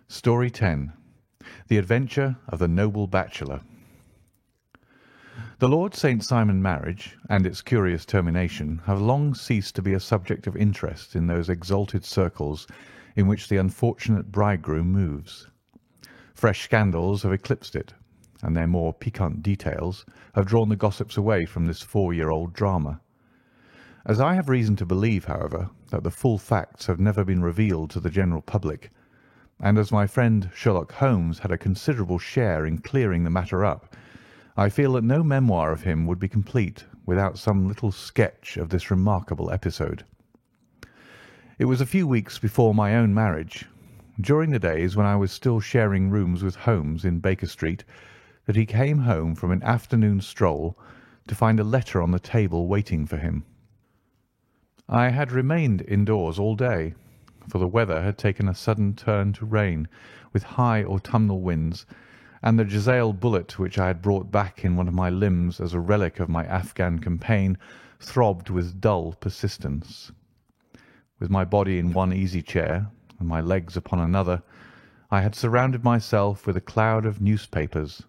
Story 10. The Adventure of the Noble Bachelor. The Lord St. Simon marriage and its curious termination have long ceased to be a subject of interest in those exalted circles in which the unfortunate bridegroom moves. Fresh scandals have eclipsed it, and their more piquant details have drawn the gossips away from this 4-year-old drama. As I have reason to believe, however, that the full facts have never been revealed to the general public, and as my friend Sherlock Holmes had a considerable share in clearing the matter up, I feel that no memoir of him would be complete without some little sketch of this remarkable episode. It was a few weeks before my own marriage, during the days when I was still sharing rooms with Holmes in Baker Street, that he came home from an afternoon stroll to find a letter on the table waiting for him. I had remained indoors all day, for the weather had taken a sudden turn to rain, with high autumnal winds, and the Jezail bullet which I had brought back in one of my limbs as a relic of my Afghan campaign throbbed with dull persistence. With my body in one easy chair and my legs upon another, I had surrounded myself with a cloud of newspapers,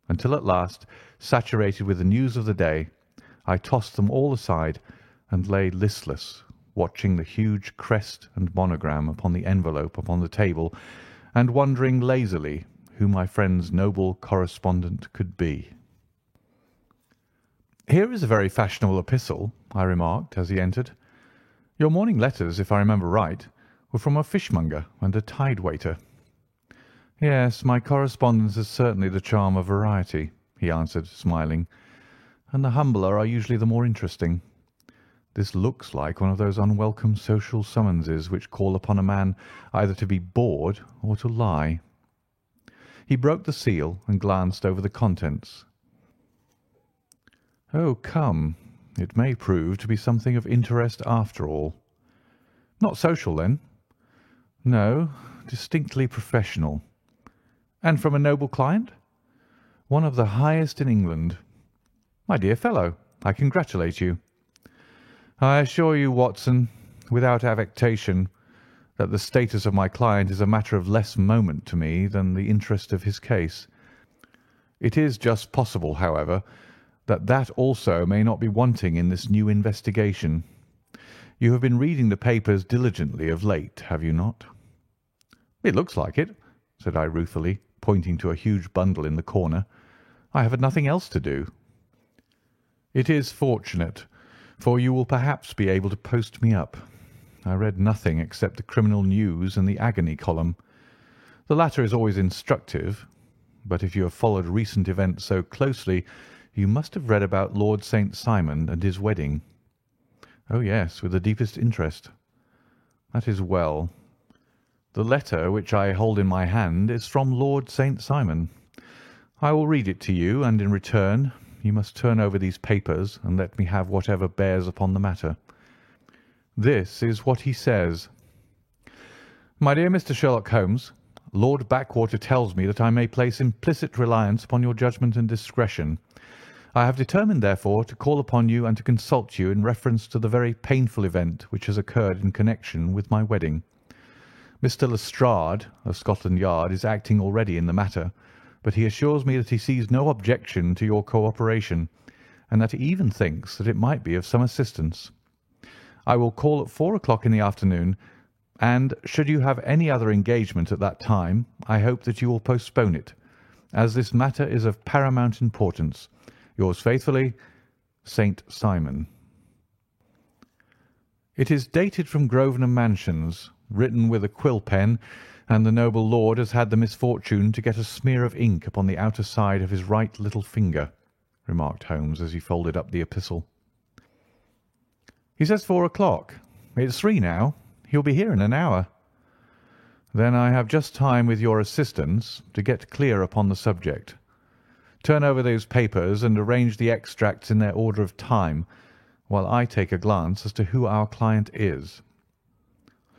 until at last, saturated with the news of the day, I tossed them all aside and lay listless, watching the huge crest and monogram upon the envelope upon the table, and wondering lazily who my friend's noble correspondent could be. "Here is a very fashionable epistle," I remarked as he entered. "Your morning letters, if I remember right, were from a fishmonger and a tide-waiter." "Yes, my correspondence is certainly the charm of variety," he answered, smiling, "and the humbler are usually the more interesting. This looks like one of those unwelcome social summonses which call upon a man either to be bored or to lie." He broke the seal and glanced over the contents. "Oh, come, it may prove to be something of interest after all." "Not social, then?" "No, distinctly professional." "And from a noble client?" "One of the highest in England." "My dear fellow, I congratulate you." "I assure you, Watson, without affectation, that the status of my client is a matter of less moment to me than the interest of his case. It is just possible, however, that also may not be wanting in this new investigation. You have been reading the papers diligently of late, have you not?" "It looks like it," said I ruefully, pointing to a huge bundle in the corner. "I have had nothing else to do." "It is fortunate, for you will perhaps be able to post me up. I read nothing except the criminal news and the agony column. The latter is always instructive, but if you have followed recent events so closely, you must have read about Lord St. Simon and his wedding." "Oh, yes, with the deepest interest." "That is well. The letter which I hold in my hand is from Lord St. Simon. I will read it to you, and in return you must turn over these papers and let me have whatever bears upon the matter. This is what he says: "My dear Mr. Sherlock Holmes, Lord Backwater tells me that I may place implicit reliance upon your judgment and discretion. I have determined, therefore, to call upon you and to consult you in reference to the very painful event which has occurred in connection with my wedding. Mr. Lestrade, of Scotland Yard, is acting already in the matter, but he assures me that he sees no objection to your cooperation, and that he even thinks that it might be of some assistance. I will call at 4 o'clock in the afternoon, and should you have any other engagement at that time, I hope that you will postpone it, as this matter is of paramount importance. Yours faithfully, St. Simon." It is dated from Grosvenor Mansions, written with a quill pen, and the noble lord has had the misfortune to get a smear of ink upon the outer side of his right little finger, remarked Holmes as he folded up the epistle. "He says 4 o'clock. It's 3 now. He'll be here in an hour." "Then I have just time, with your assistance, to get clear upon the subject. Turn over those papers and arrange the extracts in their order of time, while I take a glance as to who our client is."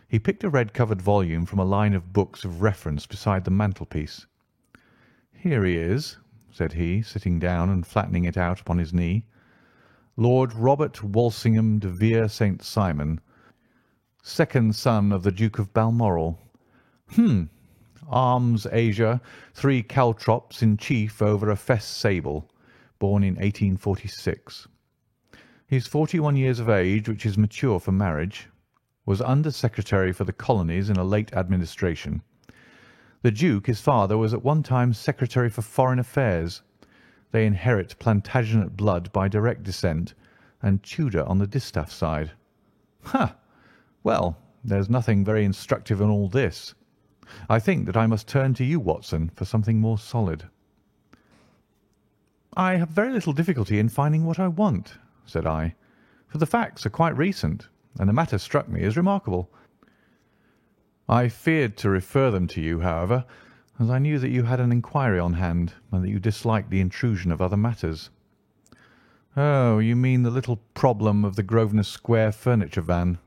He picked a red-covered volume from a line of books of reference beside the mantelpiece. "Here he is," said he, sitting down and flattening it out upon his knee. "Lord Robert Walsingham de Vere St. Simon, second son of the Duke of Balmoral. arms Asia, 3 caltrops in chief over a fess sable, born in 1846. He is 41 years of age, which is mature for marriage, was Under-Secretary for the Colonies in a late administration. The Duke, his father, was at one time Secretary for Foreign Affairs. They inherit Plantagenet blood by direct descent, and Tudor on the distaff side. Ha! Well, there's nothing very instructive in all this. I think that I must turn to you, Watson, for something more solid. I have very little difficulty in finding what I want, said I, for the facts are quite recent, and the matter struck me as remarkable. I feared to refer them to you, however, as I knew that you had an inquiry on hand, and that you disliked the intrusion of other matters. Oh, you mean the little problem of the Grosvenor Square furniture van.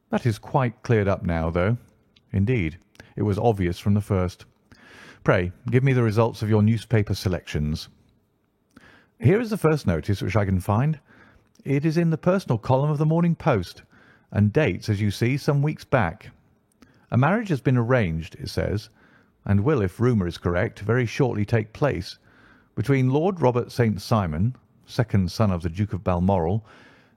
That is quite cleared up now, though. Indeed, it was obvious from the first. Pray, give me the results of your newspaper selections. Here is the first notice which I can find. It is in the personal column of the Morning Post, and dates, as you see, some weeks back. A marriage has been arranged, it says, and will, if rumour is correct, very shortly take place, between Lord Robert St. Simon, second son of the Duke of Balmoral,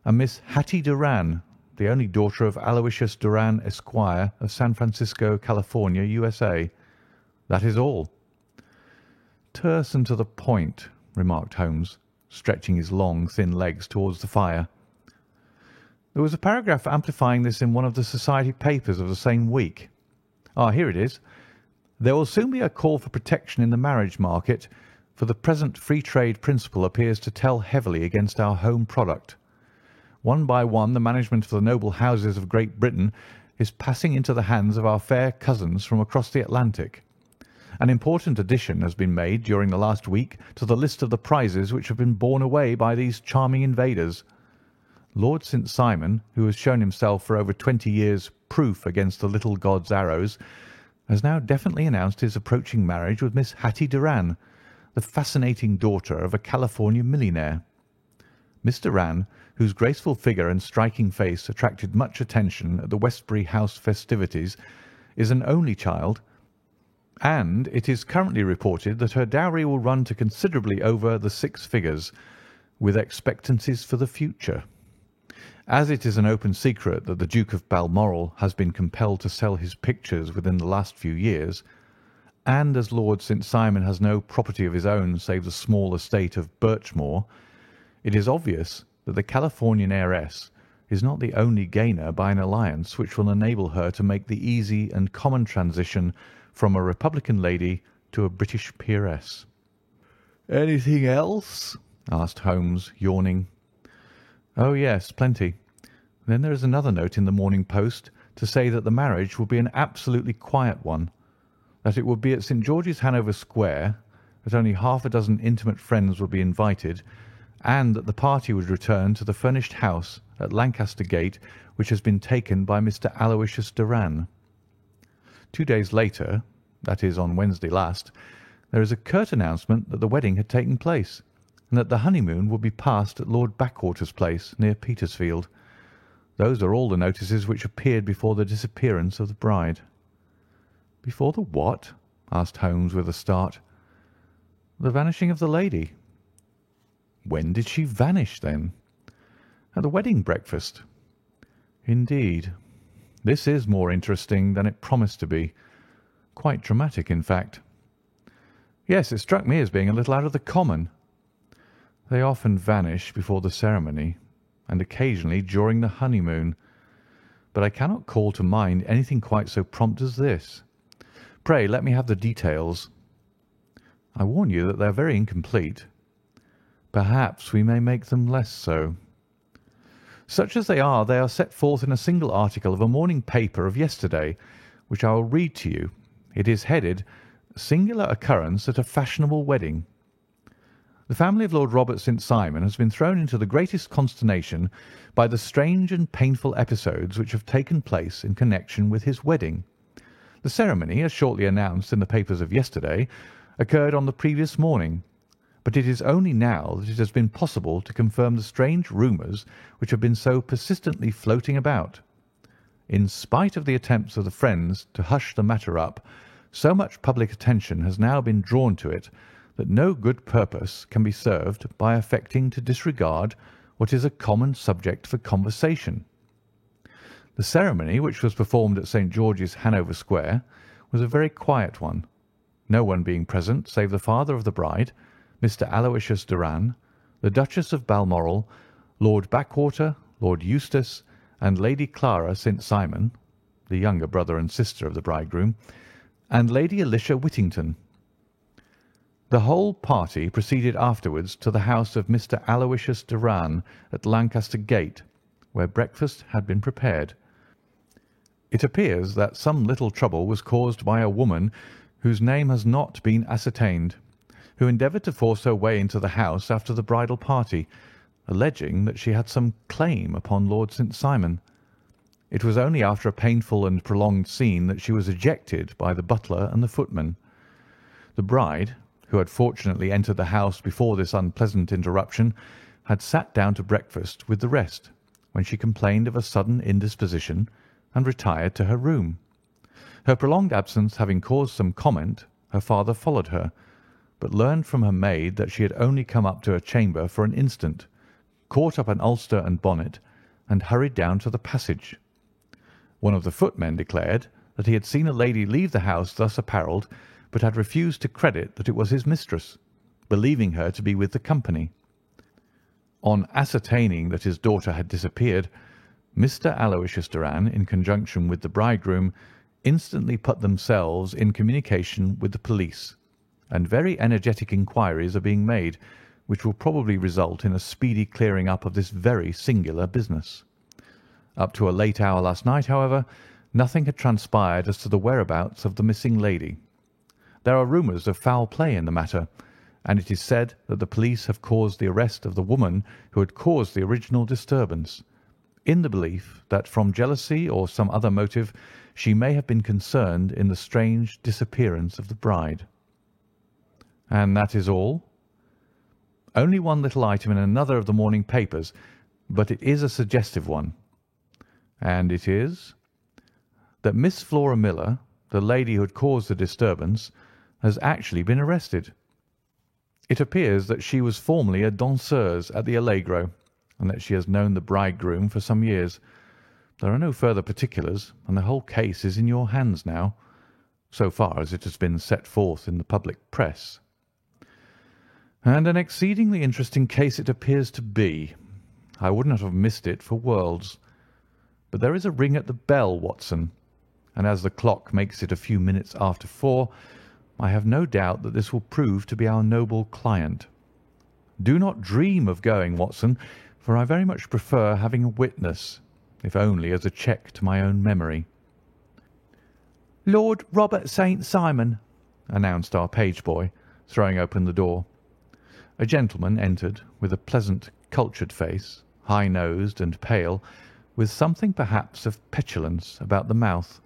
and Miss Hattie Doran, the only daughter of Aloysius Doran, Esquire, of San Francisco, California, USA. That is all. Terse and to the point, remarked Holmes, stretching his long, thin legs towards the fire. There was a paragraph amplifying this in one of the society papers of the same week. Here it is. There will soon be a call for protection in the marriage market, for the present free trade principle appears to tell heavily against our home product. One by one, the management of the noble houses of Great Britain is passing into the hands of our fair cousins from across the Atlantic. An important addition has been made during the last week to the list of the prizes which have been borne away by these charming invaders. Lord St. Simon, who has shown himself for over 20 years proof against the little god's arrows, has now definitely announced his approaching marriage with Miss Hattie Doran, the fascinating daughter of a California millionaire. Miss Doran, whose graceful figure and striking face attracted much attention at the Westbury House festivities, is an only child, and it is currently reported that her dowry will run to considerably over the 6 figures, with expectancies for the future. As it is an open secret that the Duke of Balmoral has been compelled to sell his pictures within the last few years, and as Lord St. Simon has no property of his own save the small estate of Birchmoor, it is obvious that the Californian heiress is not the only gainer by an alliance which will enable her to make the easy and common transition from a Republican lady to a British peeress. "Anything else?" asked Holmes, yawning. "Oh, yes, plenty. Then there is another note in the Morning Post to say that the marriage will be an absolutely quiet one, that it will be at St. George's, Hanover Square, that only half a dozen intimate friends will be invited, and that the party would return to the furnished house at Lancaster Gate which has been taken by Mr. Aloysius Doran. 2 days later, that is on Wednesday last, there is a curt announcement that the wedding had taken place, and that the honeymoon would be passed at Lord Backwater's place near Petersfield. Those are all the notices which appeared before the disappearance of the bride." "Before the what?" asked Holmes with a start. "The vanishing of the lady." "When did she vanish, then?" "At the wedding breakfast." "Indeed. This is more interesting than it promised to be. Quite dramatic, in fact." "Yes, it struck me as being a little out of the common." "They often vanish before the ceremony, and occasionally during the honeymoon, but I cannot call to mind anything quite so prompt as this. Pray let me have the details." "I warn you that they are very incomplete." "Perhaps we may make them less so." "Such as they are set forth in a single article of a morning paper of yesterday, which I will read to you. It is headed, 'Singular Occurrence at a Fashionable Wedding.' The family of Lord Robert St. Simon has been thrown into the greatest consternation by the strange and painful episodes which have taken place in connection with his wedding. The ceremony, as shortly announced in the papers of yesterday, occurred on the previous morning, but it is only now that it has been possible to confirm the strange rumours which have been so persistently floating about. In spite of the attempts of the friends to hush the matter up, So much public attention has now been drawn to it that no good purpose can be served by affecting to disregard what is a common subject for conversation. The ceremony, which was performed at St. George's, Hanover Square, was a very quiet one, no one being present save the father of the bride, Mr. Aloysius Doran, the Duchess of Balmoral, Lord Backwater, Lord Eustace, and Lady Clara St. Simon, the younger brother and sister of the bridegroom, and Lady Alicia Whittington. The whole party proceeded afterwards to the house of Mr. Aloysius Doran at Lancaster Gate, where breakfast had been prepared. It appears that some little trouble was caused by a woman whose name has not been ascertained, who endeavoured to force her way into the house after the bridal party, alleging that she had some claim upon Lord St. Simon. It was only after a painful and prolonged scene that she was ejected by the butler and the footman. The bride, who had fortunately entered the house before this unpleasant interruption, had sat down to breakfast with the rest, when she complained of a sudden indisposition and retired to her room. Her prolonged absence having caused some comment, her father followed her, but learned from her maid that she had only come up to her chamber for an instant, caught up an ulster and bonnet, and hurried down to the passage. One of the footmen declared that he had seen a lady leave the house thus apparelled, but had refused to credit that it was his mistress, believing her to be with the company. On ascertaining that his daughter had disappeared, Mr. Aloysius Doran, in conjunction with the bridegroom, instantly put themselves in communication with the police, and very energetic inquiries are being made, which will probably result in a speedy clearing up of this very singular business. Up to a late hour last night, however, nothing had transpired as to the whereabouts of the missing lady. There are rumours of foul play in the matter, and it is said that the police have caused the arrest of the woman who had caused the original disturbance, in the belief that from jealousy or some other motive she may have been concerned in the strange disappearance of the bride. And that is all? Only one little item in another of the morning papers, but it is a suggestive one. And it is that Miss Flora Miller, the lady who had caused the disturbance, has actually been arrested. It appears that she was formerly a danseuse at the Allegro, and that she has known the bridegroom for some years. There are no further particulars, and the whole case is in your hands now, so far as it has been set forth in the public press. And an exceedingly interesting case it appears to be. I would not have missed it for worlds. But there is a ring at the bell, Watson, and as the clock makes it a few minutes after 4, I have no doubt that this will prove to be our noble client. Do not dream of going, Watson, for I very much prefer having a witness, if only as a check to my own memory. "Lord Robert St. Simon," announced our page boy, throwing open the door. A gentleman entered with a pleasant, cultured face, high-nosed and pale, with something perhaps of petulance about the mouth,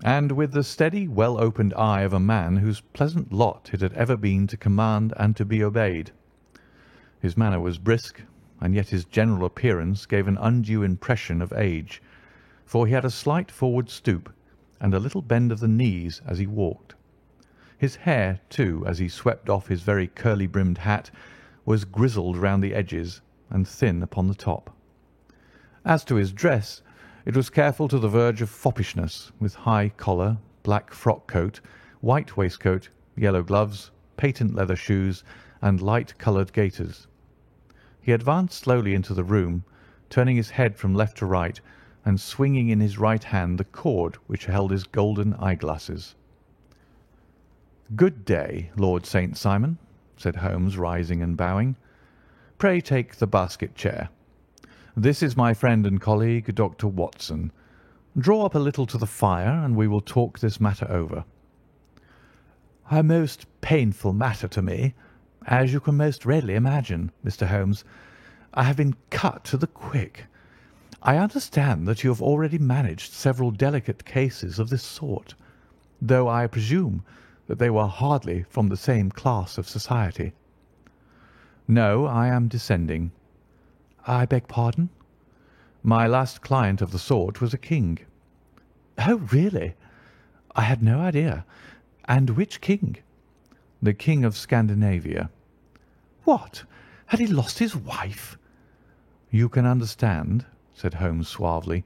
and with the steady, well-opened eye of a man whose pleasant lot it had ever been to command and to be obeyed. His manner was brisk, and yet his general appearance gave an undue impression of age, for he had a slight forward stoop and a little bend of the knees as he walked. His hair, too, as he swept off his very curly-brimmed hat, was grizzled round the edges and thin upon the top. As to his dress, it was careful to the verge of foppishness, with high collar, black frock-coat, white waistcoat, yellow gloves, patent leather shoes, and light-coloured gaiters. He advanced slowly into the room, turning his head from left to right, and swinging in his right hand the cord which held his golden eyeglasses. "Good day, Lord St. Simon," said Holmes, rising and bowing. "Pray take the basket chair. This is my friend and colleague, Dr. Watson. Draw up a little to the fire, and we will talk this matter over." "A most painful matter to me, as you can most readily imagine, Mr. Holmes. I have been cut to the quick. I understand that you have already managed several delicate cases of this sort, though I presume that they were hardly from the same class of society." "No, I am descending." "I beg pardon?" "My last client of the sort was a king." "Oh, really? I had no idea. And which king? The King of Scandinavia. What? Had he lost his wife? You can understand, said Holmes suavely,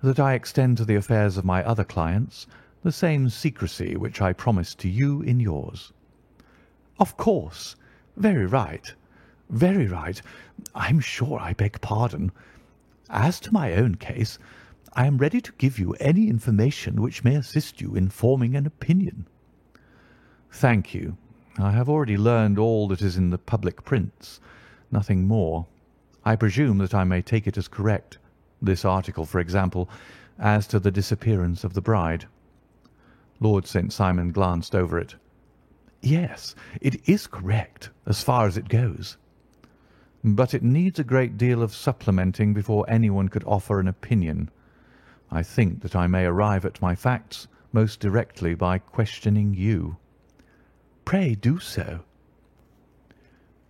that I extend to the affairs of my other clients the same secrecy which I promised to you in yours. Of course. Very right. Very right. I'm sure I beg pardon. As to my own case, I am ready to give you any information which may assist you in forming an opinion. Thank you. I have already learned all that is in the public prints, nothing more. I presume that I may take it as correct, this article, for example, as to the disappearance of the bride. Lord St. Simon glanced over it. Yes, it is correct, as far as it goes. But it needs a great deal of supplementing before anyone could offer an opinion. I think that I may arrive at my facts most directly by questioning you. Pray do so.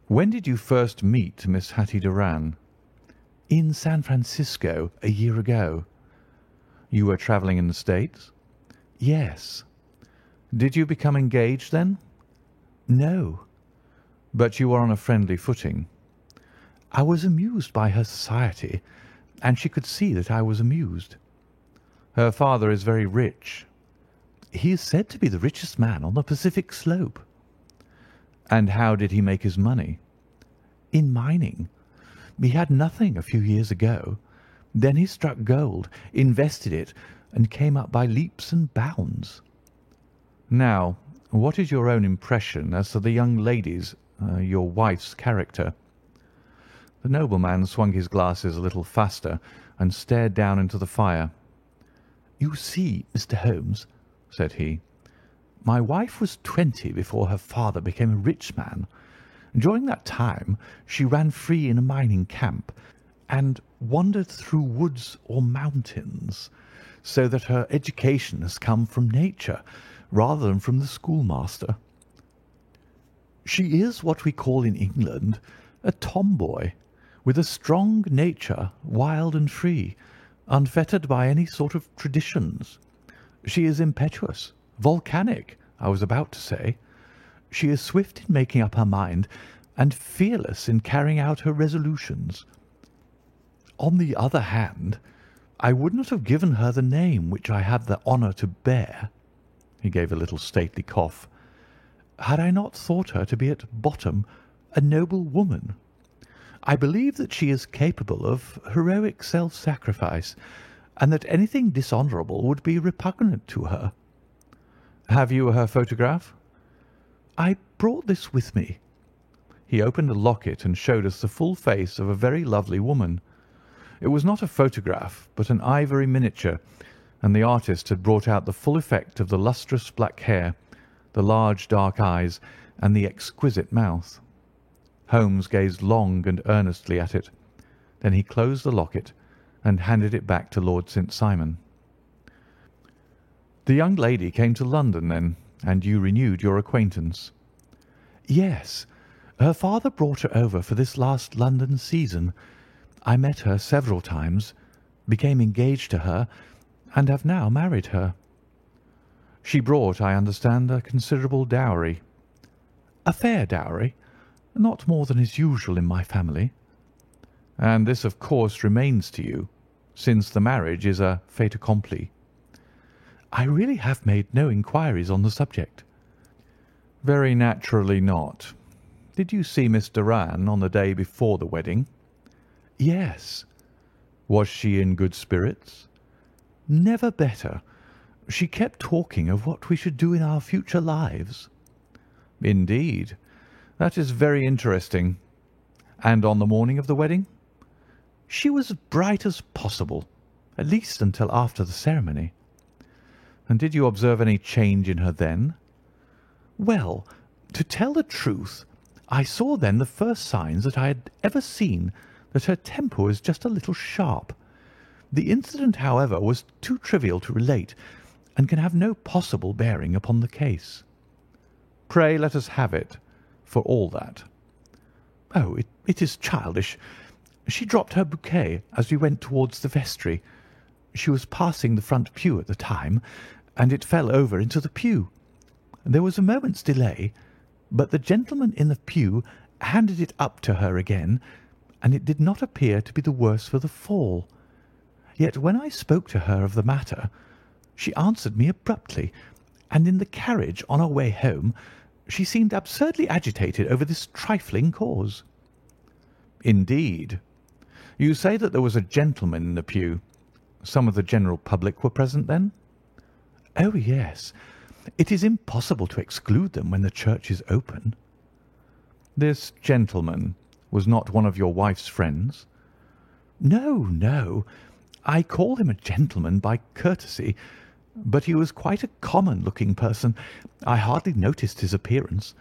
When did you first meet Miss Hatty Doran? In San Francisco a year ago. You were travelling in the States? Yes. Did you become engaged then? No. But you were on a friendly footing. I was amused by her society, and she could see that I was amused. Her father is very rich. He is said to be the richest man on the Pacific slope. And how did he make his money? In mining. He had nothing a few years ago. Then he struck gold, invested it, and came up by leaps and bounds. Now, what is your own impression as to the young lady's, your wife's character? The nobleman swung his glasses a little faster and stared down into the fire. You see, Mr. Holmes, said he, my wife was 20 before her father became a rich man. During that time she ran free in a mining camp and wandered through woods or mountains, so that her education has come from nature rather than from the schoolmaster. She is what we call in England a tomboy, with a strong nature, wild and free, unfettered by any sort of traditions. She is impetuous, volcanic, I was about to say. She is swift in making up her mind and fearless in carrying out her resolutions. On the other hand, I would not have given her the name which I have the honour to bear. He gave a little stately cough. Had I not thought her to be at bottom a noble woman. I believe that she is capable of heroic self-sacrifice, and that anything dishonourable would be repugnant to her. Have you her photograph? I brought this with me. He opened a locket and showed us the full face of a very lovely woman. It was not a photograph, but an ivory miniature, and the artist had brought out the full effect of the lustrous black hair, the large dark eyes, and the exquisite mouth. Holmes gazed long and earnestly at it. Then he closed the locket and handed it back to Lord St. Simon. The young lady came to London then, and you renewed your acquaintance? Yes. Her father brought her over for this last London season. I met her several times, became engaged to her, and have now married her. She brought, I understand, a considerable dowry. A fair dowry, not more than is usual in my family. And this, of course, remains to you, since the marriage is a fait accompli. I really have made no inquiries on the subject. Very naturally not. Did you see Miss Doran on the day before the wedding? Yes. Was she in good spirits? Never better. She kept talking of what we should do in our future lives. Indeed. That is very interesting. And on the morning of the wedding? She was as bright as possible, at least until after the ceremony. And did you observe any change in her then? Well, to tell the truth, I saw then the first signs that I had ever seen that her temper was just a little sharp. The incident, however, was too trivial to relate, and can have no possible bearing upon the case. Pray let us have it, for all that. Oh, it is childish. She dropped her bouquet as we went towards the vestry. She was passing the front pew at the time, and it fell over into the pew. There was a moment's delay, but the gentleman in the pew handed it up to her again, and it did not appear to be the worse for the fall. Yet when I spoke to her of the matter, she answered me abruptly, and in the carriage on our way home she seemed absurdly agitated over this trifling cause." "Indeed. You say that there was a gentleman in the pew. Some of the general public were present, then?" "Oh, yes. It is impossible to exclude them when the church is open." "This gentleman was not one of your wife's friends?" "No, no. I call him a gentleman by courtesy, but he was quite a common-looking person. I hardly noticed his appearance.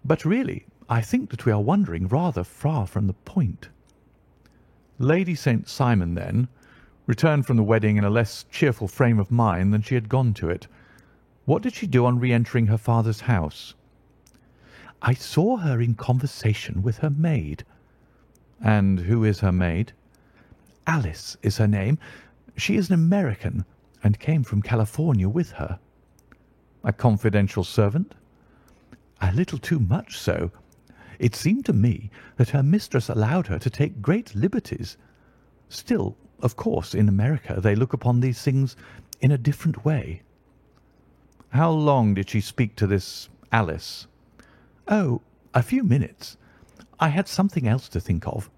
But really, I think that we are wandering rather far from the point." Lady St. Simon, then, returned from the wedding in a less cheerful frame of mind than she had gone to it. What did she do on re-entering her father's house? "I saw her in conversation with her maid." "And who is her maid?" "Alice is her name. She is an American, and came from California with her." "A confidential servant?" "A little too much so. It seemed to me that her mistress allowed her to take great liberties. Still, of course, in America they look upon these things in a different way." "How long did she speak to this Alice?" "Oh, a few minutes. I had something else to think of."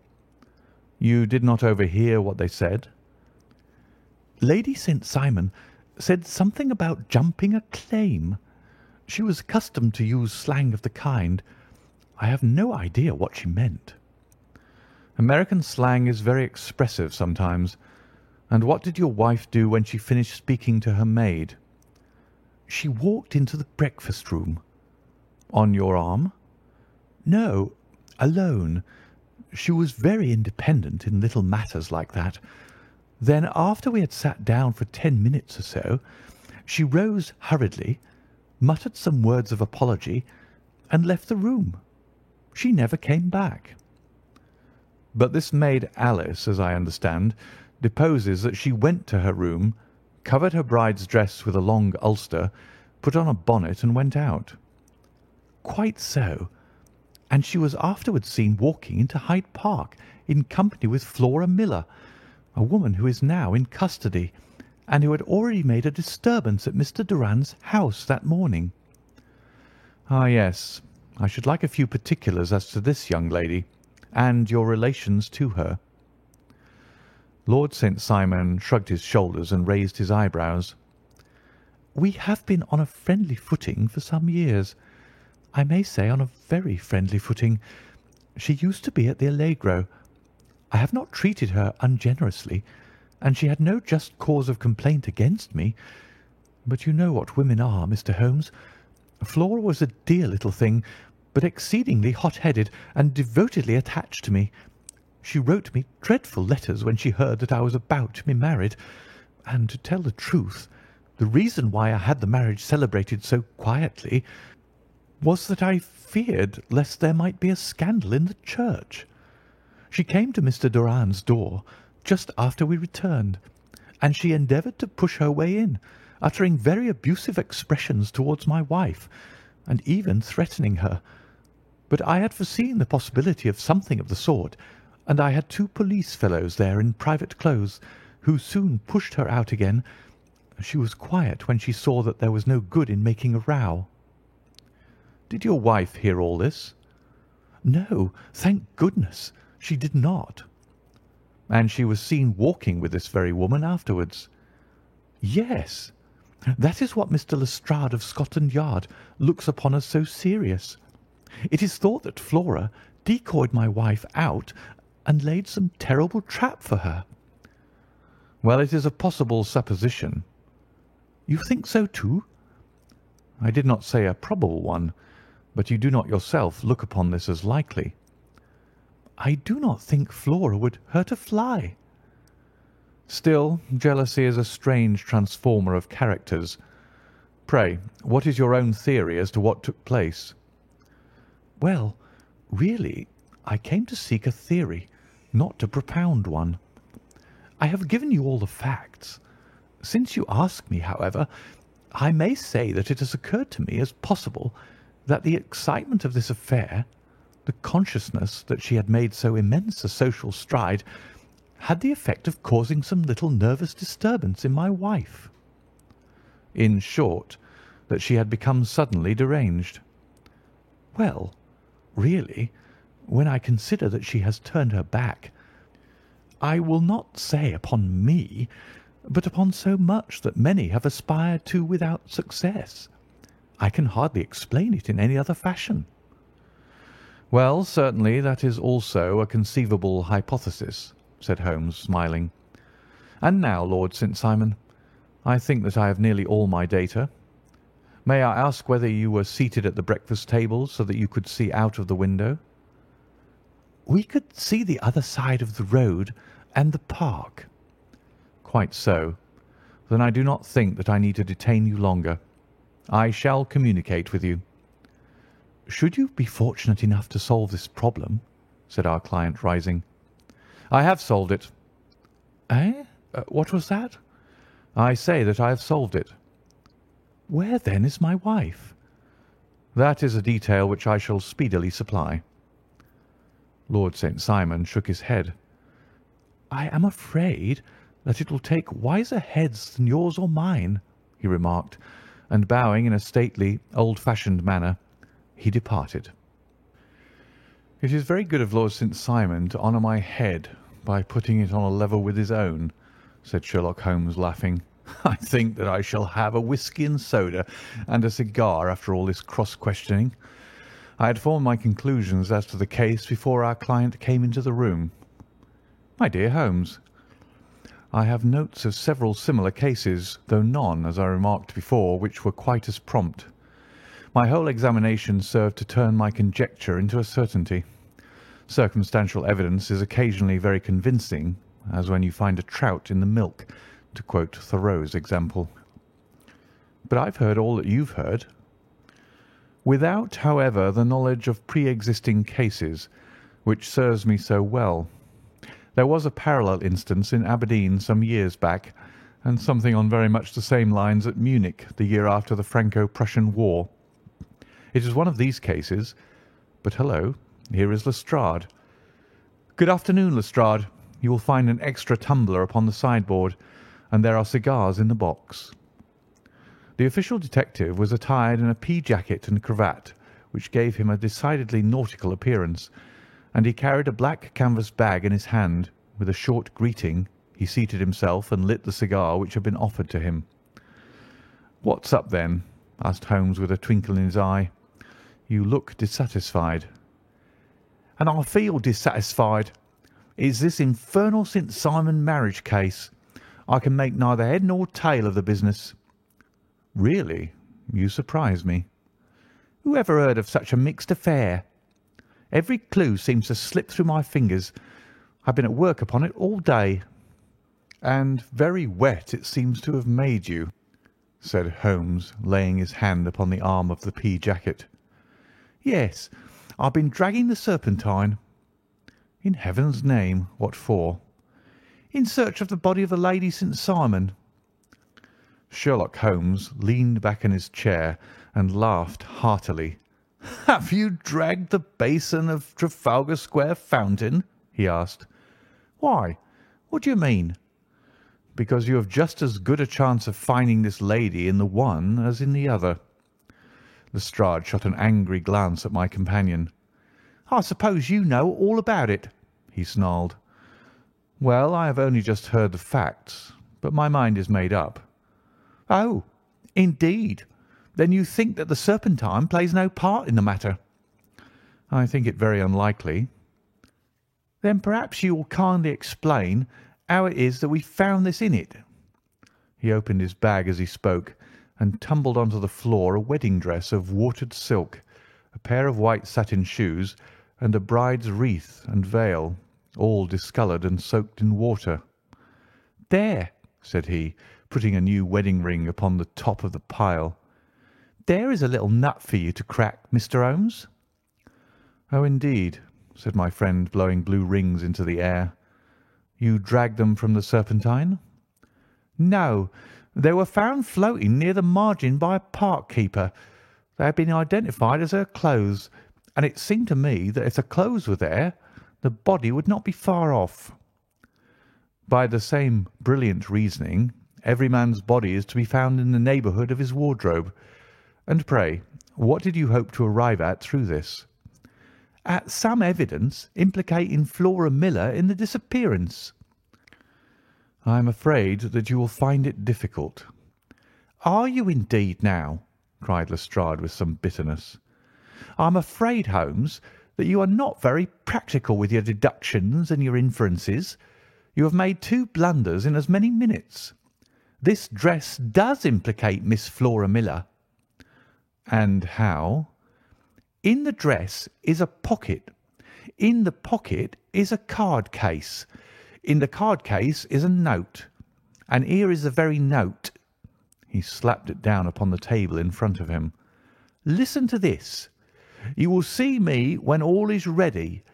"You did not overhear what they said?" "Lady St. Simon said something about jumping a claim. She was accustomed to use slang of the kind. I have no idea what she meant." "American slang is very expressive sometimes. And what did your wife do when she finished speaking to her maid?" "She walked into the breakfast room." "On your arm?" "No, alone. She was very independent in little matters like that. Then, after we had sat down for 10 minutes or so, she rose hurriedly, muttered some words of apology, and left the room. She never came back." "But this maid Alice, as I understand, deposes that she went to her room, covered her bride's dress with a long ulster, put on a bonnet, and went out." "Quite so. And she was afterwards seen walking into Hyde Park in company with Flora Miller, a woman who is now in custody, and who had already made a disturbance at Mr. Doran's house that morning." "Ah, yes. I should like a few particulars as to this young lady, and your relations to her." Lord St. Simon shrugged his shoulders and raised his eyebrows. "We have been on a friendly footing for some years. I may say on a very friendly footing. She used to be at the Allegro. I have not treated her ungenerously, and she had no just cause of complaint against me. But you know what women are, Mr. Holmes. Flora was a dear little thing, but exceedingly hot-headed and devotedly attached to me. She wrote me dreadful letters when she heard that I was about to be married, and, to tell the truth, the reason why I had the marriage celebrated so quietly was that I feared lest there might be a scandal in the church. She came to Mr. Doran's door just after we returned, and she endeavoured to push her way in, uttering very abusive expressions towards my wife, and even threatening her. But I had foreseen the possibility of something of the sort, and I had 2 police fellows there in private clothes, who soon pushed her out again. She was quiet when she saw that there was no good in making a row." "Did your wife hear all this?" "No, thank goodness, she did not." "And she was seen walking with this very woman afterwards?" "Yes. That is what Mr. Lestrade of Scotland Yard looks upon as so serious. It is thought that Flora decoyed my wife out and laid some terrible trap for her." "Well, it is a possible supposition." "You think so too?" "I did not say a probable one, but you do not yourself look upon this as likely." "I do not think Flora would hurt a fly." "Still, jealousy is a strange transformer of characters. Pray, what is your own theory as to what took place?" "Well, really, I came to seek a theory, not to propound one. I have given you all the facts. Since you ask me, however, I may say that it has occurred to me as possible that the excitement of this affair, the consciousness that she had made so immense a social stride, had the effect of causing some little nervous disturbance in my wife. In short, that she had become suddenly deranged. Well, really, when I consider that she has turned her back, I will not say upon me, but upon so much that many have aspired to without success, I can hardly explain it in any other fashion. Well, certainly that is also a conceivable hypothesis, said Holmes, smiling. And now, Lord St. Simon, I think that I have nearly all my data. May I ask whether you were seated at the breakfast table so that you could see out of the window? We could see the other side of the road and the park. Quite so. Then I do not think that I need to detain you longer. I shall communicate with you. Should you be fortunate enough to solve this problem, said our client, rising. I have solved it. Eh? What was that? I say that I have solved it. Where, then, is my wife? That is a detail which I shall speedily supply. Lord St. Simon shook his head. I am afraid that it will take wiser heads than yours or mine, he remarked, and bowing in a stately, old-fashioned manner, he departed. It is very good of Lord St. Simon to honour my head by putting it on a level with his own, said Sherlock Holmes, laughing. I think that I shall have a whisky and soda and a cigar after all this cross-questioning. I had formed my conclusions as to the case before our client came into the room. My dear Holmes, I have notes of several similar cases, though none, as I remarked before, which were quite as prompt. My whole examination served to turn my conjecture into a certainty. Circumstantial evidence is occasionally very convincing, as when you find a trout in the milk, to quote Thoreau's example. But I've heard all that you've heard. Without, however, the knowledge of pre-existing cases, which serves me so well. There was a parallel instance in Aberdeen some years back, and something on very much the same lines at Munich the year after the Franco-Prussian War. It is one of these cases. But hello, here is Lestrade. Good afternoon, Lestrade. You will find an extra tumbler upon the sideboard, and there are cigars in the box. The official detective was attired in a pea jacket and cravat, which gave him a decidedly nautical appearance, and he carried a black canvas bag in his hand. With a short greeting, he seated himself and lit the cigar which had been offered to him. "What's up, then?" asked Holmes with a twinkle in his eye. "You look dissatisfied." "And I feel dissatisfied. It's this infernal St. Simon marriage case. I can make neither head nor tail of the business." "Really? You surprise me." "Who ever heard of such a mixed affair? Every clue seems to slip through my fingers. I've been at work upon it all day." "And very wet it seems to have made you," said Holmes, laying his hand upon the arm of the pea jacket. "Yes, I've been dragging the Serpentine." "In heaven's name, what for?" "In search of the body of the Lady St. Simon." Sherlock Holmes leaned back in his chair and laughed heartily. "Have you dragged the basin of Trafalgar Square fountain?" he asked. "Why? What do you mean?" "Because you have just as good a chance of finding this lady in the one as in the other." Lestrade shot an angry glance at my companion. "I suppose you know all about it," he snarled. "Well, I have only just heard the facts, but my mind is made up." "Oh, indeed. Then you think that the Serpentine plays no part in the matter?" "I think it very unlikely." "Then perhaps you will kindly explain how it is that we found this in it." He opened his bag as he spoke, and tumbled onto the floor a wedding dress of watered silk, a pair of white satin shoes, and a bride's wreath and veil, all discoloured and soaked in water. "There," said he, putting a new wedding ring upon the top of the pile. "There is a little nut for you to crack, Mr. Holmes." "Oh, indeed," said my friend, blowing blue rings into the air. "You dragged them from the Serpentine?" "No, They were found floating near the margin by a park keeper. They had been identified as her clothes, and it seemed to me that if the clothes were there, the body would not be far off. By the same brilliant reasoning, every man's body is to be found in the neighbourhood of his wardrobe. And pray, what did you hope to arrive at through this?" "At some evidence implicating Flora Miller in the disappearance." "I am afraid that you will find it difficult." "Are you indeed now?" cried Lestrade with some bitterness. "I am afraid, Holmes, that you are not very practical with your deductions and your inferences. You have made 2 blunders in as many minutes. This dress does implicate Miss Flora Miller." "And how?" "In the dress is a pocket. In the pocket is a card case. In the card case is a note. And here is the very note." He slapped it down upon the table in front of him. "Listen to this. 'You will see me when all is ready.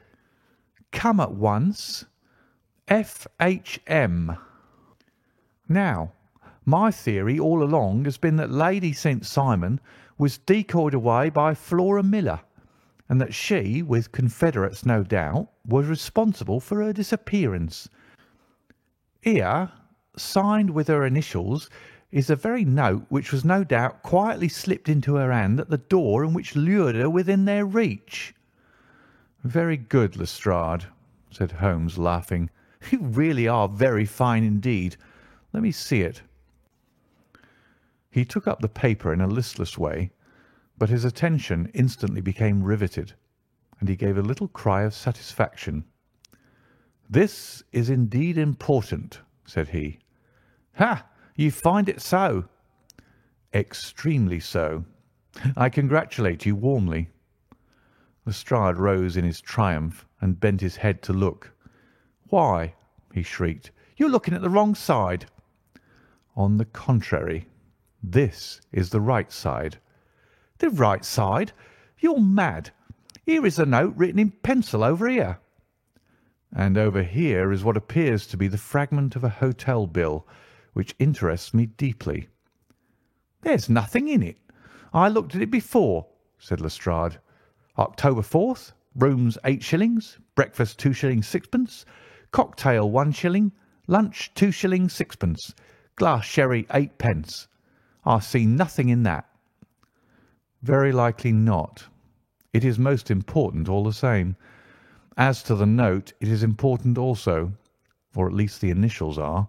Come at once. F.H.M.' Now, my theory all along has been that Lady St. Simon was decoyed away by Flora Miller, and that she, with confederates no doubt, was responsible for her disappearance. Here, signed with her initials, is the very note which was no doubt quietly slipped into her hand at the door and which lured her within their reach." "Very good, Lestrade," said Holmes, laughing. "You really are very fine indeed. Let me see it." He took up the paper in a listless way, but his attention instantly became riveted, and he gave a little cry of satisfaction. "This is indeed important," said he. "Ha! You find it so?" "Extremely so. I congratulate you warmly." Lestrade rose in his triumph and bent his head to look. "Why," he shrieked, "you're looking at the wrong side." "On the contrary, this is the right side." "The right side? You're mad. Here is the note written in pencil over here." "And over here is what appears to be the fragment of a hotel bill, which interests me deeply." "There's nothing in it. I looked at it before," said Lestrade. "October 4th, rooms 8 shillings, breakfast 2 shillings 6pence, cocktail 1 shilling, lunch 2 shillings 6pence, glass sherry 8 pence. I see nothing in that." "Very likely not. It is most important all the same. As to the note, it is important also, or at least the initials are.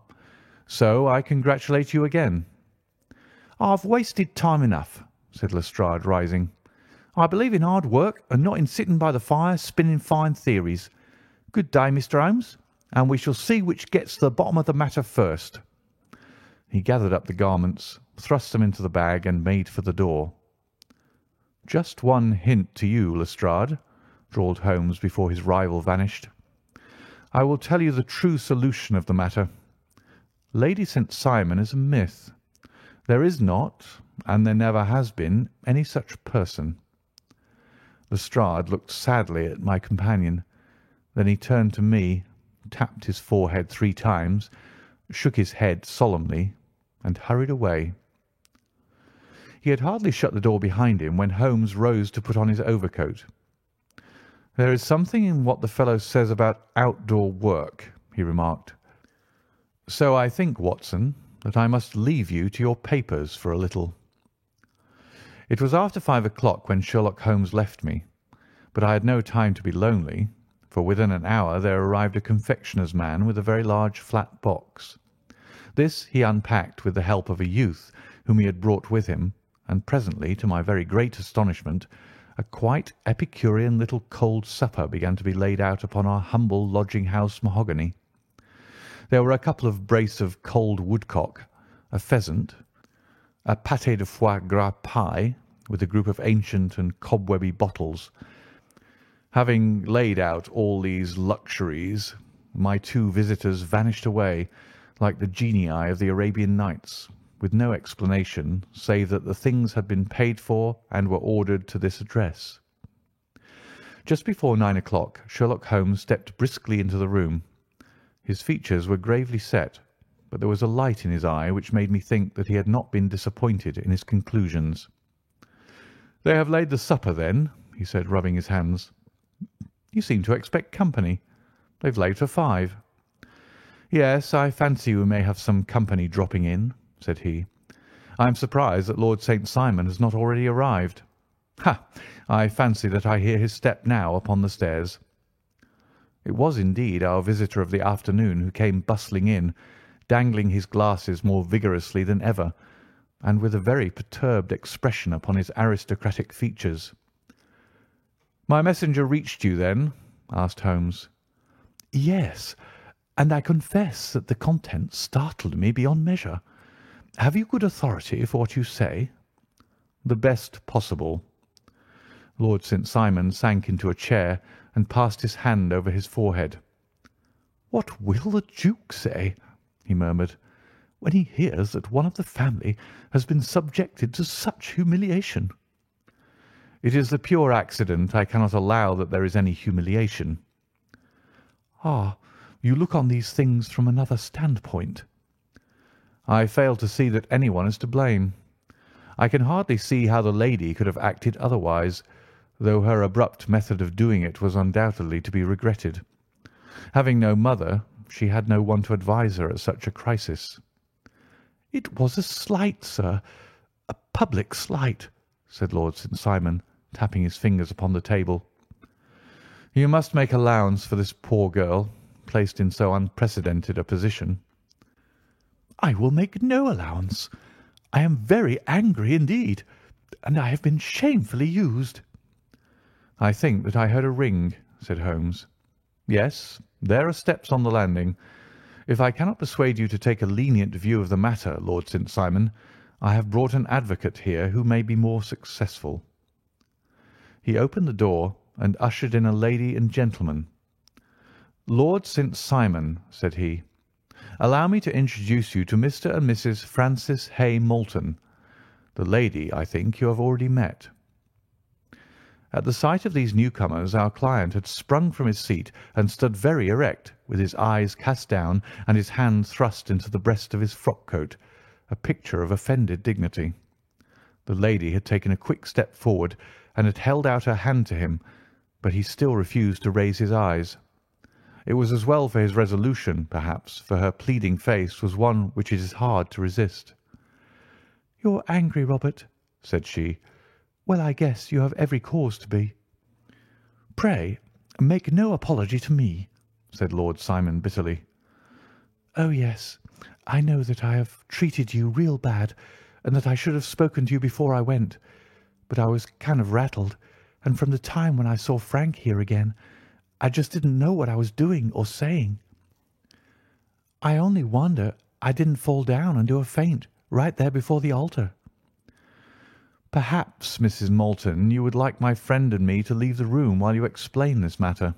So I congratulate you again." "I've wasted time enough," said Lestrade, rising. "I believe in hard work and not in sitting by the fire spinning fine theories. Good day, Mr. Holmes, and we shall see which gets to the bottom of the matter first." He gathered up the garments, thrust them into the bag, and made for the door. "Just one hint to you, Lestrade," drawled Holmes before his rival vanished. "I will tell you the true solution of the matter. Lady St. Simon is a myth. There is not, and there never has been, any such person." Lestrade looked sadly at my companion. Then he turned to me, tapped his forehead 3 times, shook his head solemnly, and hurried away. He had hardly shut the door behind him when Holmes rose to put on his overcoat. "There is something in what the fellow says about outdoor work," he remarked. "So I think, Watson, that I must leave you to your papers for a little." It was after 5 o'clock when Sherlock Holmes left me, but I had no time to be lonely, for within an hour there arrived a confectioner's man with a very large flat box. This he unpacked with the help of a youth whom he had brought with him, and presently, to my very great astonishment, a quite epicurean little cold supper began to be laid out upon our humble lodging-house mahogany. There were a couple of brace of cold woodcock, a pheasant, a pâté de foie gras pie, with a group of ancient and cobwebby bottles. Having laid out all these luxuries, my 2 visitors vanished away, like the genii of the Arabian Nights, with no explanation save that the things had been paid for and were ordered to this address. Just before 9 o'clock, Sherlock Holmes stepped briskly into the room. His features were gravely set, but there was a light in his eye which made me think that he had not been disappointed in his conclusions. "They have laid the supper, then?" he said, rubbing his hands. "You seem to expect company. They've laid for 5. "Yes, I fancy we may have some company dropping in," said he. "I am surprised that Lord St. Simon has not already arrived. Ha! I fancy that I hear his step now upon the stairs." It was indeed our visitor of the afternoon who came bustling in, dangling his glasses more vigorously than ever, and with a very perturbed expression upon his aristocratic features. "My messenger reached you, then?" asked Holmes. "Yes, and I confess that the contents startled me beyond measure. Have you good authority for what you say?" "The best possible." Lord St. Simon sank into a chair and passed his hand over his forehead. "What will the Duke say," he murmured, "when he hears that one of the family has been subjected to such humiliation?" "It is the pure accident. I cannot allow that there is any humiliation." "Ah, you look on these things from another standpoint." "I fail to see that anyone is to blame. I can hardly see how the lady could have acted otherwise, though her abrupt method of doing it was undoubtedly to be regretted. Having no mother, she had no one to advise her at such a crisis." "It was a slight, sir, a public slight," said Lord St. Simon, tapping his fingers upon the table. "You must make allowance for this poor girl, placed in so unprecedented a position." "I will make no allowance. I am very angry indeed, and I have been shamefully used." "I think that I heard a ring," said Holmes. "Yes, there are steps on the landing. If I cannot persuade you to take a lenient view of the matter, Lord St. Simon, I have brought an advocate here who may be more successful." He opened the door and ushered in a lady and gentleman. "Lord St. Simon," said he, "allow me to introduce you to Mr. and Mrs. Francis Hay Moulton. The lady, I think, you have already met." At the sight of these newcomers our client had sprung from his seat and stood very erect, with his eyes cast down and his hand thrust into the breast of his frock-coat, a picture of offended dignity. The lady had taken a quick step forward and had held out her hand to him, but he still refused to raise his eyes. It was as well for his resolution, perhaps, for her pleading face was one which it is hard to resist. "You're angry, Robert," said she. "Well, I guess you have every cause to be." "Pray make no apology to me," said Lord Simon bitterly. "Oh, yes, I know that I have treated you real bad, and that I should have spoken to you before I went, but I was kind of rattled, and from the time when I saw Frank here again, I just didn't know what I was doing or saying. I only wonder I didn't fall down and do a faint right there before the altar." "Perhaps, Mrs. Moulton, you would like my friend and me to leave the room while you explain this matter."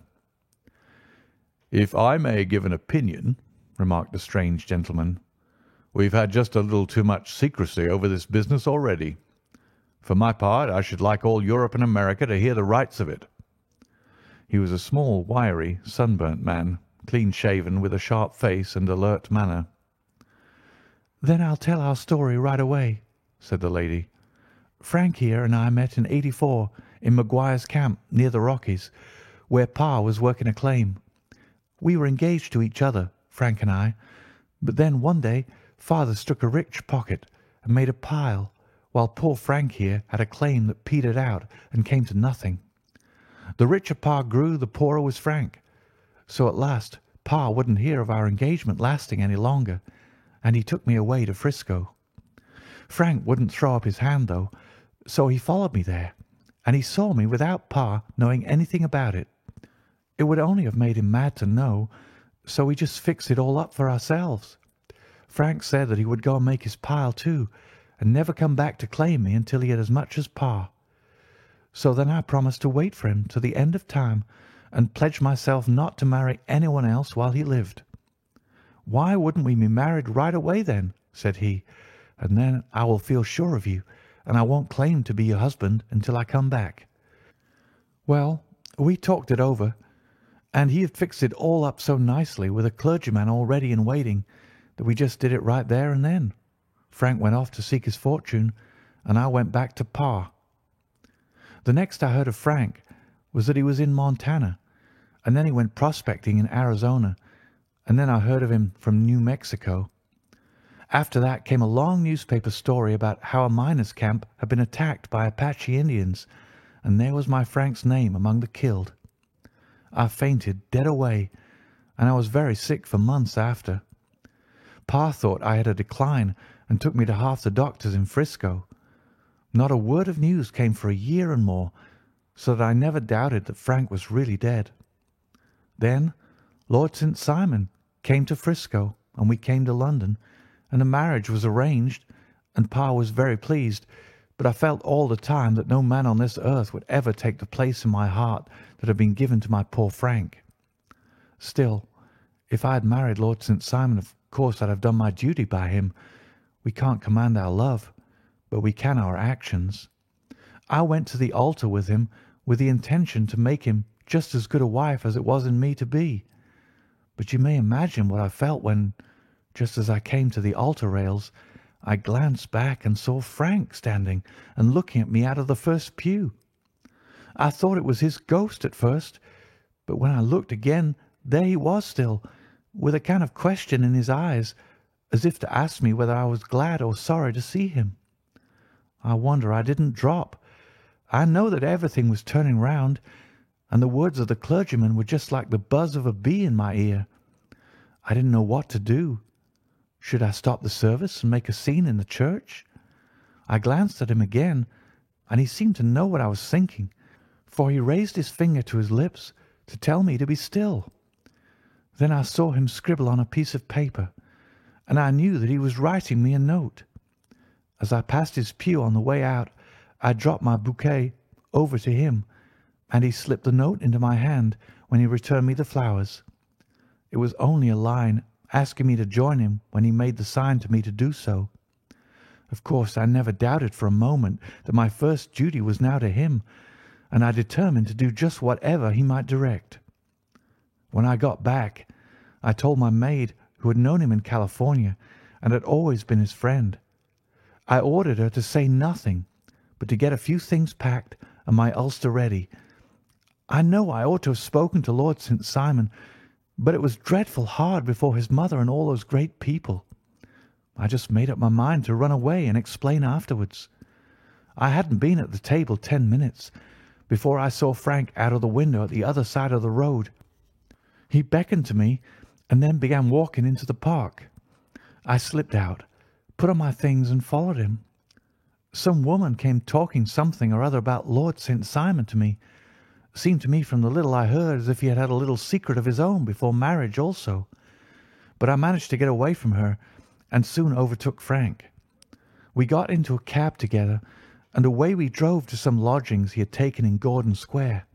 "If I may give an opinion," remarked the strange gentleman, "we've had just a little too much secrecy over this business already. For my part, I should like all Europe and America to hear the rights of it." He was a small, wiry, sunburnt man, clean-shaven, with a sharp face and alert manner. "Then I'll tell our story right away," said the lady. "Frank here and I met in '84 in Maguire's camp near the Rockies, where Pa was working a claim. We were engaged to each other, Frank and I, but then one day Father struck a rich pocket and made a pile, while poor Frank here had a claim that petered out and came to nothing. The richer Pa grew, the poorer was Frank. So at last Pa wouldn't hear of our engagement lasting any longer, and he took me away to Frisco. Frank wouldn't throw up his hand, though, so he followed me there, and he saw me without Pa knowing anything about it. It would only have made him mad to know, so we just fixed it all up for ourselves. Frank said that he would go and make his pile too, and never come back to claim me until he had as much as Pa. So then I promised to wait for him to the end of time and pledged myself not to marry anyone else while he lived. 'Why wouldn't we be married right away then?' said he, 'and then I will feel sure of you, and I won't claim to be your husband until I come back.' Well, we talked it over, and he had fixed it all up so nicely with a clergyman already in waiting that we just did it right there and then. Frank went off to seek his fortune, and I went back to Pa. The next I heard of Frank was that he was in Montana, and then he went prospecting in Arizona, and then I heard of him from New Mexico. After that came a long newspaper story about how a miners' camp had been attacked by Apache Indians, and there was my Frank's name among the killed. I fainted dead away, and I was very sick for months after. Pa thought I had a decline and took me to half the doctors in Frisco. Not a word of news came for a year and more, so that I never doubted that Frank was really dead. Then Lord St. Simon came to Frisco, and we came to London, and a marriage was arranged, and Pa was very pleased, but I felt all the time that no man on this earth would ever take the place in my heart that had been given to my poor Frank. Still, if I had married Lord St. Simon, of course I'd have done my duty by him. We can't command our love, but we can our actions. I went to the altar with him with the intention to make him just as good a wife as it was in me to be. But you may imagine what I felt when, just as I came to the altar rails, I glanced back and saw Frank standing and looking at me out of the first pew. I thought it was his ghost at first, but when I looked again, there he was still, with a kind of question in his eyes, as if to ask me whether I was glad or sorry to see him. I wonder I didn't drop. I know that everything was turning round, and the words of the clergyman were just like the buzz of a bee in my ear. I didn't know what to do. Should I stop the service and make a scene in the church? I glanced at him again, and he seemed to know what I was thinking, for he raised his finger to his lips to tell me to be still. Then I saw him scribble on a piece of paper, and I knew that he was writing me a note. As I passed his pew on the way out, I dropped my bouquet over to him, and he slipped the note into my hand when he returned me the flowers. It was only a line asking me to join him when he made the sign to me to do so. Of course, I never doubted for a moment that my first duty was now to him, and I determined to do just whatever he might direct. When I got back, I told my maid, who had known him in California and had always been his friend. I ordered her to say nothing, but to get a few things packed and my ulster ready. I know I ought to have spoken to Lord St. Simon, but it was dreadful hard before his mother and all those great people. I just made up my mind to run away and explain afterwards. I hadn't been at the table 10 minutes before I saw Frank out of the window at the other side of the road. He beckoned to me and then began walking into the park. I slipped out, put on my things and followed him. Some woman came talking something or other about Lord St. Simon to me. Seemed to me from the little I heard as if he had had a little secret of his own before marriage also. But I managed to get away from her and soon overtook Frank. We got into a cab together, and away we drove to some lodgings he had taken in Gordon Square.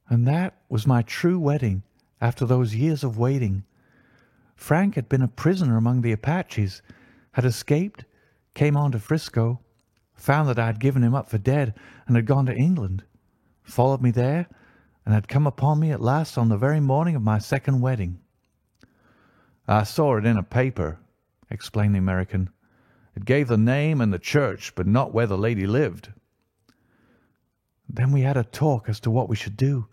And that was my true wedding after those years of waiting. Frank had been a prisoner among the Apaches, had escaped, came on to Frisco, found that I had given him up for dead and had gone to England, followed me there, and had come upon me at last on the very morning of my second wedding. "I saw it in a paper," explained the American. "It gave the name and the church, but not where the lady lived." Then we had a talk as to what we should do,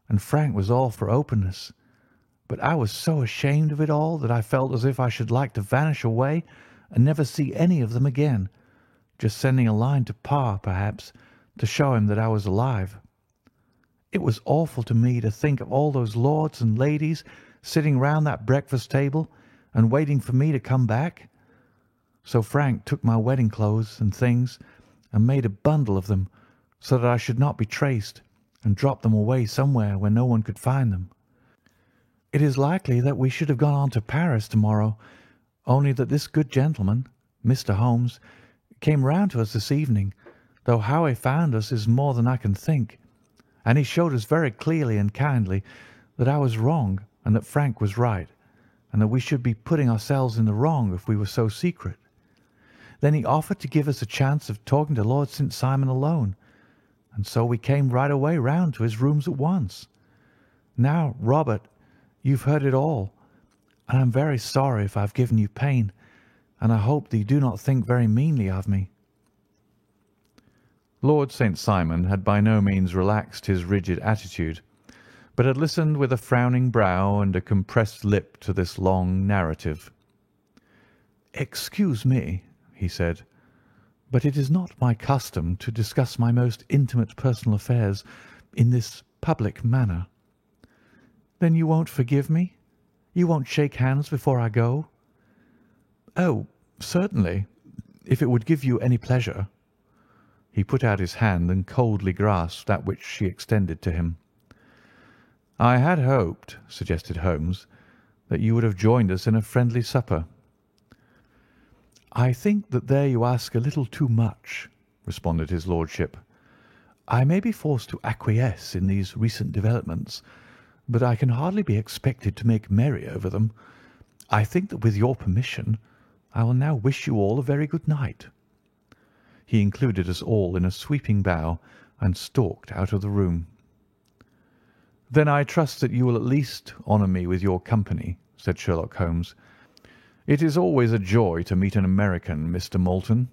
and Frank was all for openness. But I was so ashamed of it all that I felt as if I should like to vanish away and never see any of them again, just sending a line to Pa, perhaps, to show him that I was alive. It was awful to me to think of all those lords and ladies sitting round that breakfast table and waiting for me to come back. So Frank took my wedding clothes and things and made a bundle of them so that I should not be traced, and dropped them away somewhere where no one could find them. It is likely that we should have gone on to Paris tomorrow, only that this good gentleman, Mr. Holmes, came round to us this evening, though how he found us is more than I can think, and he showed us very clearly and kindly that I was wrong and that Frank was right, and that we should be putting ourselves in the wrong if we were so secret. Then he offered to give us a chance of talking to Lord St. Simon alone, and so we came right away round to his rooms at once. Now, Robert, you've heard it all. and I am very sorry if I have given you pain, and I hope that you do not think very meanly of me." Lord St. Simon had by no means relaxed his rigid attitude, but had listened with a frowning brow and a compressed lip to this long narrative. "Excuse me," he said, "but it is not my custom to discuss my most intimate personal affairs in this public manner." "Then you won't forgive me? You won't shake hands before I go?" "Oh, certainly, if it would give you any pleasure." He put out his hand and coldly grasped that which she extended to him. "I had hoped," suggested Holmes, "that you would have joined us in a friendly supper." "I think that there you ask a little too much," responded his lordship. "I may be forced to acquiesce in these recent developments, but I can hardly be expected to make merry over them. I think that with your permission I will now wish you all a very good night." He included us all in a sweeping bow and stalked out of the room. "Then I trust that you will at least honour me with your company," said Sherlock Holmes. "It is always a joy to meet an American, Mr. Moulton,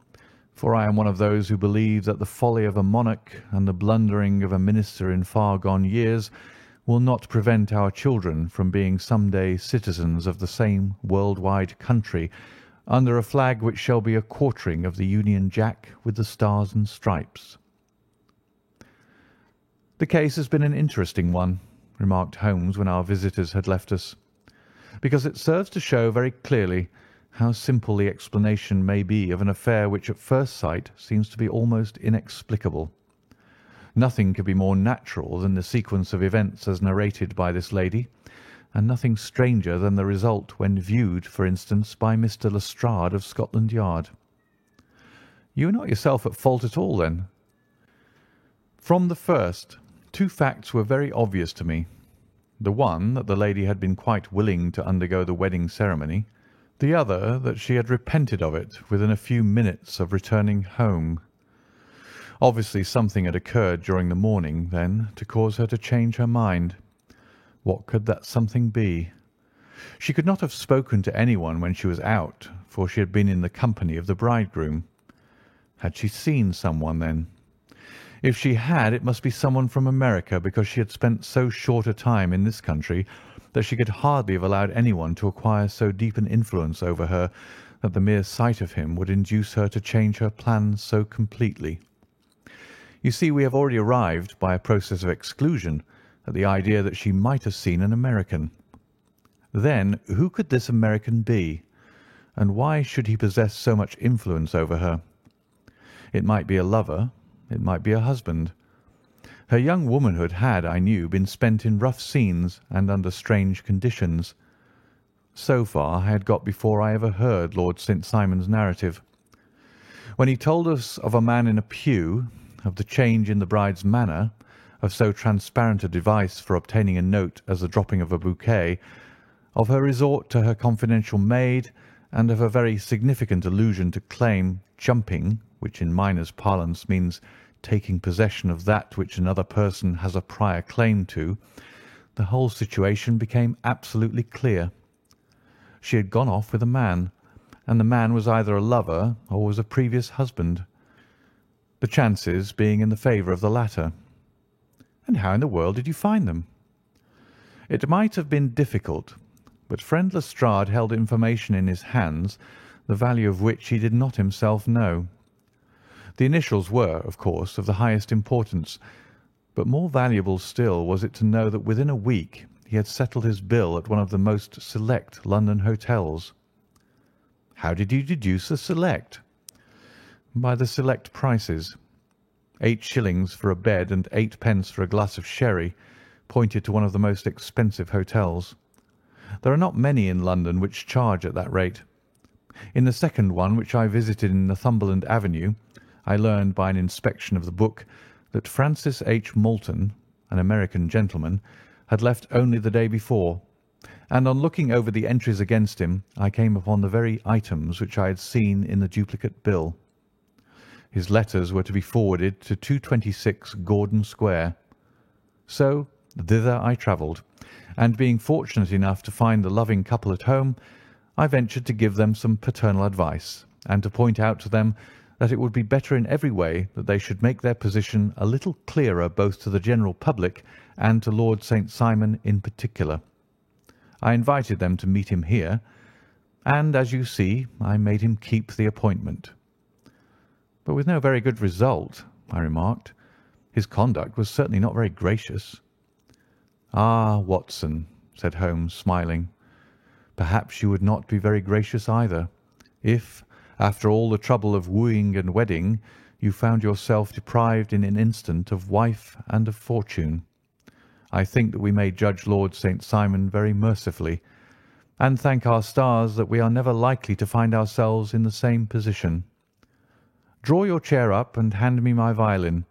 for I am one of those who believe that the folly of a monarch and the blundering of a minister in far-gone years will not prevent our children from being some day citizens of the same world-wide country under a flag which shall be a quartering of the Union Jack with the Stars and Stripes." "The case has been an interesting one," remarked Holmes when our visitors had left us, "because it serves to show very clearly how simple the explanation may be of an affair which at first sight seems to be almost inexplicable. Nothing could be more natural than the sequence of events as narrated by this lady, and nothing stranger than the result when viewed, for instance, by Mr. Lestrade of Scotland Yard." "You are not yourself at fault at all, then?" "From the first, two facts were very obvious to me. The one, that the lady had been quite willing to undergo the wedding ceremony. The other, that she had repented of it within a few minutes of returning home. Obviously something had occurred during the morning, then, to cause her to change her mind. What could that something be? She could not have spoken to anyone when she was out, for she had been in the company of the bridegroom. Had she seen someone, then? If she had, it must be someone from America, because she had spent so short a time in this country that she could hardly have allowed anyone to acquire so deep an influence over her that the mere sight of him would induce her to change her plans so completely. You see, we have already arrived, by a process of exclusion, at the idea that she might have seen an American. Then, who could this American be, and why should he possess so much influence over her? It might be a lover, it might be a husband. Her young womanhood had, I knew, been spent in rough scenes and under strange conditions. So far I had got before I ever heard Lord St. Simon's narrative. When he told us of a man in a pew, of the change in the bride's manner, of so transparent a device for obtaining a note as the dropping of a bouquet, of her resort to her confidential maid, and of a very significant allusion to claim jumping, which in miners' parlance means taking possession of that which another person has a prior claim to, the whole situation became absolutely clear. She had gone off with a man, and the man was either a lover or was a previous husband, the chances being in the favour of the latter. And how in the world did you find them? It might have been difficult, but friend Lestrade held information in his hands the value of which he did not himself know. The initials were, of course, of the highest importance, but more valuable still was it to know that within a week he had settled his bill at one of the most select London hotels. How did you deduce the select? By the select prices. 8 shillings for a bed and 8 pence for a glass of sherry pointed to one of the most expensive hotels. There are not many in London which charge at that rate. In the second one, which I visited in Northumberland Avenue, I learned by an inspection of the book that Francis H. Moulton, an American gentleman, had left only the day before, and on looking over the entries against him I came upon the very items which I had seen in the duplicate bill. His letters were to be forwarded to 226 Gordon Square. So Thither I travelled, and being fortunate enough to find the loving couple at home, I ventured to give them some paternal advice, and to point out to them that it would be better in every way that they should make their position a little clearer both to the general public and to Lord St. Simon in particular. I invited them to meet him here, and, as you see, I made him keep the appointment. But with no very good result, I remarked. His conduct was certainly not very gracious. "Ah, Watson," said Holmes, smiling, "perhaps you would not be very gracious either, if, after all the trouble of wooing and wedding, you found yourself deprived in an instant of wife and of fortune. I think that we may judge Lord St. Simon very mercifully, and thank our stars that we are never likely to find ourselves in the same position. Draw your chair up and hand me my violin,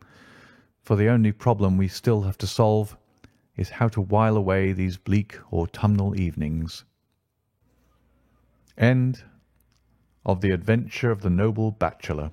for the only problem we still have to solve is how to while away these bleak autumnal evenings." End of The Adventure of the Noble Bachelor.